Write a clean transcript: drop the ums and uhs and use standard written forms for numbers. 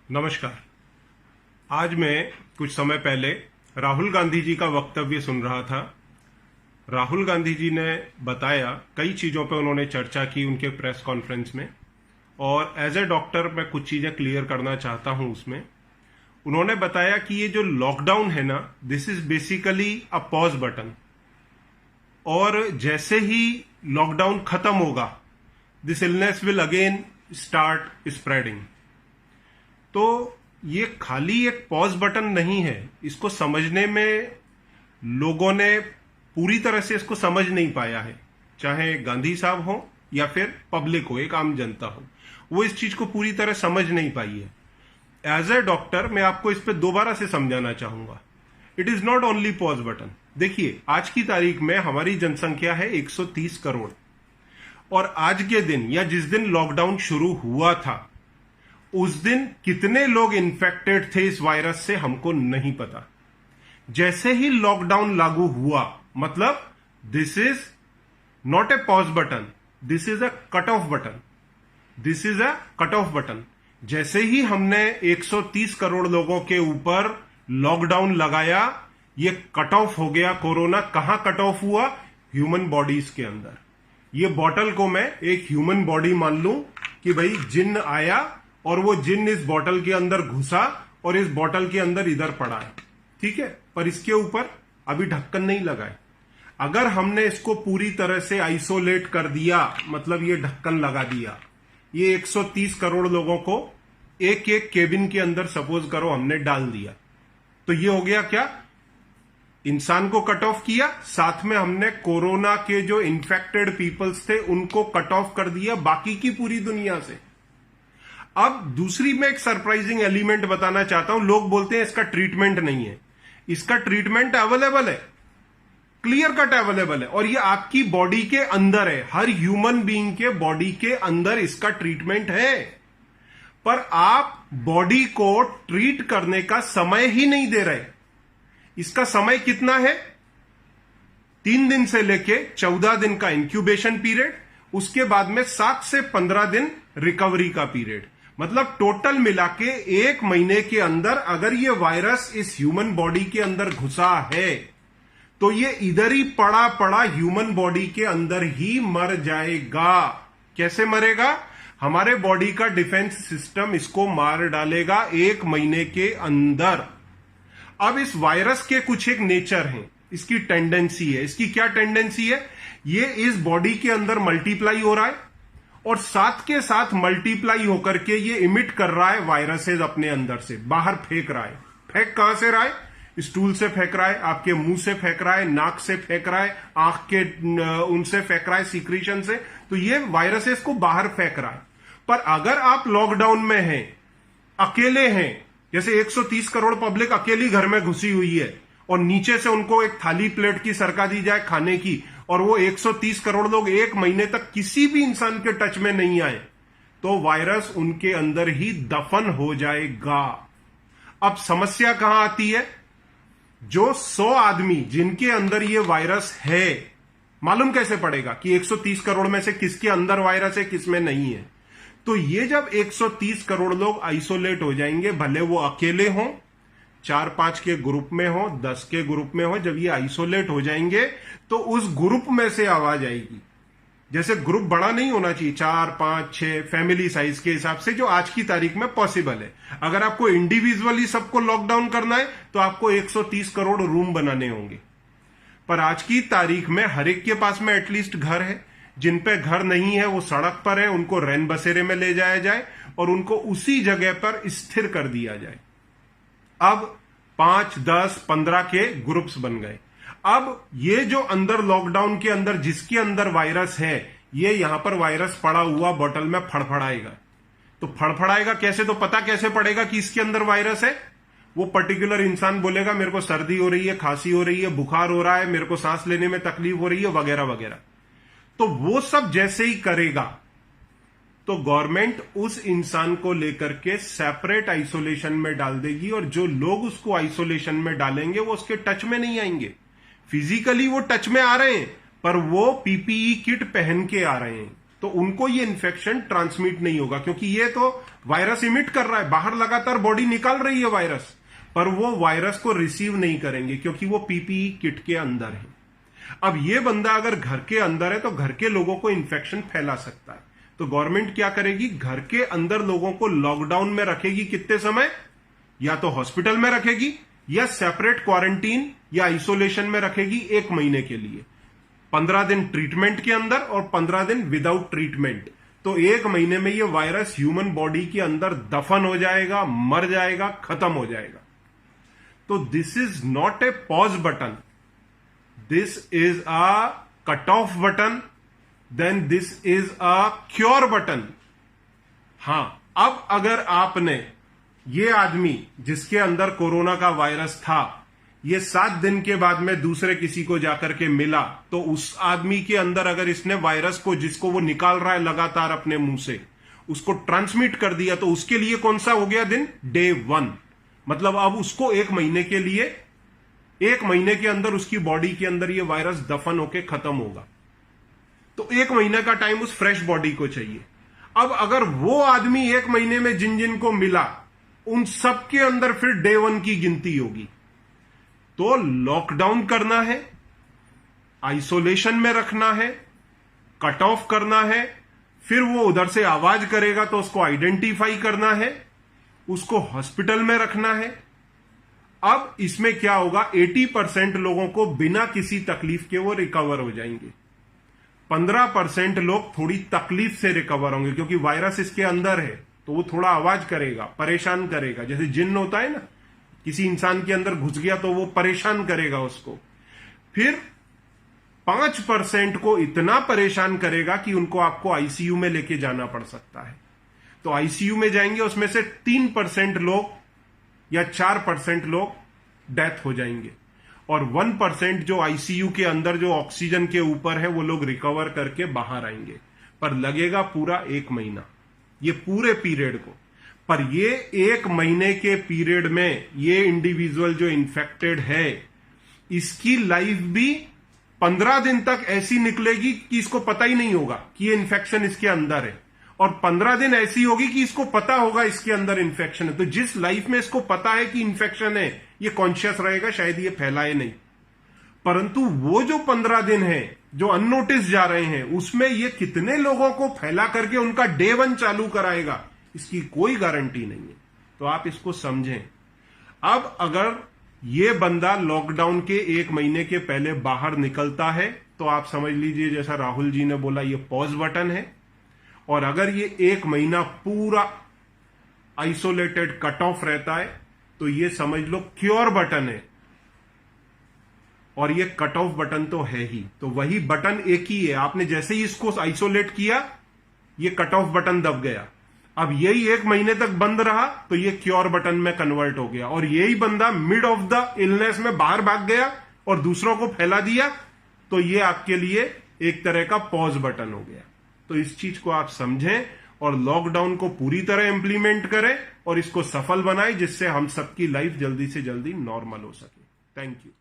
नमस्कार। आज मैं कुछ समय पहले राहुल गांधी जी का वक्तव्य सुन रहा था। राहुल गांधी जी ने बताया, कई चीज़ों पे उन्होंने चर्चा की उनके प्रेस कॉन्फ्रेंस में, और एज ए डॉक्टर मैं कुछ चीज़ें क्लियर करना चाहता हूं उसमें। उन्होंने बताया कि ये जो लॉकडाउन है ना, this is basically a pause button, और जैसे ही लॉकडाउन खत्म होगा this illness will again start spreading. तो ये खाली एक पॉज बटन नहीं है। इसको समझने में लोगों ने पूरी तरह से इसको समझ नहीं पाया है, चाहे गांधी साहब हो या फिर पब्लिक हो, एक आम जनता हो, वो इस चीज को पूरी तरह समझ नहीं पाई है। एज ए डॉक्टर मैं आपको इस पे दोबारा से समझाना चाहूंगा। It is not only pause button. देखिए, आज की तारीख में हमारी जनसंख्या है 130 करोड़, और आज के दिन या जिस दिन लॉकडाउन शुरू हुआ था उस दिन कितने लोग इन्फेक्टेड थे इस वायरस से हमको नहीं पता। जैसे ही लॉकडाउन लागू हुआ, मतलब this is not a pause button, this is a cut off button, this is a cut off button. जैसे ही हमने 130 करोड़ लोगों के ऊपर लॉकडाउन लगाया, ये कट ऑफ हो गया। कोरोना कहां कट ऑफ हुआ? ह्यूमन बॉडीज के अंदर। ये बॉटल को मैं एक ह्यूमन बॉडी मान लूं कि भाई जिन्न आया और वो जिन्न इस बॉटल के अंदर घुसा और इस बॉटल के अंदर इधर पड़ा है, ठीक है, पर इसके ऊपर अभी ढक्कन नहीं लगा है। अगर हमने इसको पूरी तरह से आइसोलेट कर दिया, मतलब ये ढक्कन लगा दिया, ये 130 करोड़ लोगों को एक एक केबिन के अंदर सपोज करो हमने डाल दिया, तो ये हो गया क्या? इंसान को कट ऑफ किया, साथ में हमने कोरोना के जो इन्फेक्टेड पीपल्स थे उनको कट ऑफ कर दिया बाकी की पूरी दुनिया से। अब दूसरी मैं एक सरप्राइजिंग एलिमेंट बताना चाहता हूं। लोग बोलते हैं इसका ट्रीटमेंट नहीं है। इसका ट्रीटमेंट अवेलेबल है, क्लियर कट अवेलेबल है, और ये आपकी बॉडी के अंदर है। हर ह्यूमन बीइंग के बॉडी के अंदर इसका ट्रीटमेंट है, पर आप बॉडी को ट्रीट करने का समय ही नहीं दे रहे। इसका समय कितना है? 3 दिन से लेके 14 दिन का इंक्यूबेशन पीरियड, उसके बाद में 7 से 15 दिन रिकवरी का पीरियड। मतलब टोटल मिला के 1 महीने के अंदर अगर ये वायरस इस ह्यूमन बॉडी के अंदर घुसा है तो ये इधर ही पड़ा पड़ा ह्यूमन बॉडी के अंदर ही मर जाएगा। कैसे मरेगा? हमारे बॉडी का डिफेंस सिस्टम इसको मार डालेगा 1 महीने के अंदर। अब इस वायरस के कुछ एक नेचर हैं, इसकी टेंडेंसी है। इसकी क्या टेंडेंसी है? ये इस बॉडी के अंदर मल्टीप्लाई हो रहा है और साथ के साथ मल्टीप्लाई होकर के ये इमिट कर रहा है वायरसेस, अपने अंदर से बाहर फेंक रहा है। फेंक कहां से रहा है? स्टूल से फेंक रहा है, आपके मुंह से फेंक रहा है, नाक से फेंक रहा है, आंख के उनसे फेंक रहा है, सीक्रेशन से। तो ये वायरसेस को बाहर फेंक रहा है। पर अगर आप लॉकडाउन में हैं, अकेले हैं, जैसे 130 करोड़ पब्लिक अकेली घर में घुसी हुई है और नीचे से उनको एक थाली प्लेट की सरका दी जाए खाने की, और वो 130 करोड़ लोग 1 महीने तक किसी भी इंसान के टच में नहीं आए, तो वायरस उनके अंदर ही दफन हो जाएगा। अब समस्या कहां आती है? जो 100 आदमी जिनके अंदर ये वायरस है, मालूम कैसे पड़ेगा कि 130 करोड़ में से किसके अंदर वायरस है, किसमें नहीं है? तो ये जब 130 करोड़ लोग आइसोलेट हो जाएंगे, भले वो अकेले हों, 4-5 के ग्रुप में हो, 10 के ग्रुप में हो, जब ये आइसोलेट हो जाएंगे तो उस ग्रुप में से आवाज आएगी। जैसे ग्रुप बड़ा नहीं होना चाहिए, 4, 5, 6 फैमिली साइज के हिसाब से, जो आज की तारीख में पॉसिबल है। अगर आपको इंडिविजुअली सबको लॉकडाउन करना है तो आपको 130 करोड़ रूम बनाने होंगे। पर आज की तारीख में हर एक के पास में एटलीस्ट घर है। जिन पे घर नहीं है वो सड़क पर है, उनको रैन बसेरे में ले जाया जाए और उनको उसी जगह पर स्थिर कर दिया जाए। अब 5, 10, 15 के ग्रुप्स बन गए। अब ये जो अंदर लॉकडाउन के अंदर जिसके अंदर वायरस है, ये यहां पर वायरस पड़ा हुआ बॉटल में फड़फड़ाएगा। तो फड़फड़ाएगा कैसे? तो पता कैसे पड़ेगा कि इसके अंदर वायरस है? वो पर्टिकुलर इंसान बोलेगा मेरे को सर्दी हो रही है, खांसी हो रही है, बुखार हो रहा है, मेरे को सांस लेने में तकलीफ हो रही है, वगैरह वगैरह। तो वो सब जैसे ही करेगा तो गवर्नमेंट उस इंसान को लेकर के सेपरेट आइसोलेशन में डाल देगी, और जो लोग उसको आइसोलेशन में डालेंगे वो उसके टच में नहीं आएंगे। फिजिकली वो टच में आ रहे हैं पर वो पीपीई किट पहन के आ रहे हैं, तो उनको ये इन्फेक्शन ट्रांसमिट नहीं होगा, क्योंकि ये तो वायरस इमिट कर रहा है, बाहर लगातार बॉडी निकाल रही है वायरस, पर वो वायरस को रिसीव नहीं करेंगे क्योंकि वो पीपीई किट के अंदर है। अब ये बंदा अगर घर के अंदर है तो घर के लोगों को इन्फेक्शन फैला सकता है। तो गवर्नमेंट क्या करेगी, घर के अंदर लोगों को लॉकडाउन में रखेगी। कितने समय? या तो हॉस्पिटल में रखेगी या सेपरेट क्वारंटीन या आइसोलेशन में रखेगी 1 महीने के लिए। 15 दिन ट्रीटमेंट के अंदर और 15 दिन विदाउट ट्रीटमेंट। तो 1 महीने में ये वायरस ह्यूमन बॉडी के अंदर दफन हो जाएगा, मर जाएगा, खत्म हो जाएगा। तो this is not a pause button, this is a cut off button, then this is a cure button. हां, अब अगर आपने ये आदमी जिसके अंदर कोरोना का वायरस था, ये 7 दिन के बाद में दूसरे किसी को जाकर के मिला, तो उस आदमी के अंदर अगर इसने वायरस को, जिसको वो निकाल रहा है लगातार अपने मुंह से, उसको ट्रांसमिट कर दिया, तो उसके लिए कौन सा हो गया दिन? डे 1। मतलब अब उसको 1 महीने के लिए, 1 महीने के अंदर उसकी बॉडी के अंदर ये वायरस दफन होके खत्म होगा। तो 1 महीने का टाइम उस फ्रेश बॉडी को चाहिए। अब अगर वो आदमी 1 महीने में जिन जिन को मिला, उन सबके अंदर फिर डे 1 की गिनती होगी। तो लॉकडाउन करना है, आइसोलेशन में रखना है, कट ऑफ करना है, फिर वो उधर से आवाज करेगा तो उसको आइडेंटिफाई करना है, उसको हॉस्पिटल में रखना है। अब इसमें क्या होगा, 80% लोगों को बिना किसी तकलीफ के वो रिकवर हो जाएंगे। 15% लोग थोड़ी तकलीफ से रिकवर होंगे क्योंकि वायरस इसके अंदर है, तो वो थोड़ा आवाज करेगा, परेशान करेगा। जैसे जिन्न होता है ना, किसी इंसान के अंदर घुस गया तो वो परेशान करेगा उसको। फिर 5% को इतना परेशान करेगा कि उनको आपको आईसीयू में लेके जाना पड़ सकता है। तो आईसीयू में जाएंगे, उसमें से 3% लोग या 4% लोग डेथ हो जाएंगे, और 1% जो आईसीयू के अंदर जो ऑक्सीजन के ऊपर है वो लोग रिकवर करके बाहर आएंगे। पर लगेगा पूरा 1 महीना, ये पूरे पीरियड को। पर ये 1 महीने के पीरियड में ये इंडिविजुअल जो इन्फेक्टेड है, इसकी लाइफ भी 15 दिन तक ऐसी निकलेगी कि इसको पता ही नहीं होगा कि ये इन्फेक्शन इसके अंदर है, और 15 दिन ऐसी होगी कि इसको पता होगा इसके अंदर इन्फेक्शन है। तो जिस लाइफ में इसको पता है कि इन्फेक्शन है, ये कॉन्शियस रहेगा, शायद ये फैलाए नहीं। परंतु वो जो 15 दिन है जो अननोटिस जा रहे हैं, उसमें ये कितने लोगों को फैला करके उनका डे 1 चालू कराएगा, इसकी कोई गारंटी नहीं है। तो आप इसको समझें। अब अगर ये बंदा लॉकडाउन के 1 महीने के पहले बाहर निकलता है, तो आप समझ लीजिए जैसा राहुल जी ने बोला, ये पॉज बटन है। और अगर ये 1 महीना पूरा आइसोलेटेड कट ऑफ रहता है, तो ये समझ लो क्योर बटन है। और ये कट ऑफ बटन तो है ही, तो वही बटन एक ही है। आपने जैसे ही इसको आइसोलेट किया, ये कट ऑफ बटन दब गया। अब यही 1 महीने तक बंद रहा तो ये क्योर बटन में कन्वर्ट हो गया, और यही बंदा मिड ऑफ द इलनेस में बाहर भाग गया और दूसरों को फैला दिया, तो ये आपके लिए एक तरह का पॉज बटन हो गया। तो इस चीज को आप समझें और लॉकडाउन को पूरी तरह इंप्लीमेंट करें और इसको सफल बनाएं, जिससे हम सबकी लाइफ जल्दी से जल्दी नॉर्मल हो सके। Thank you.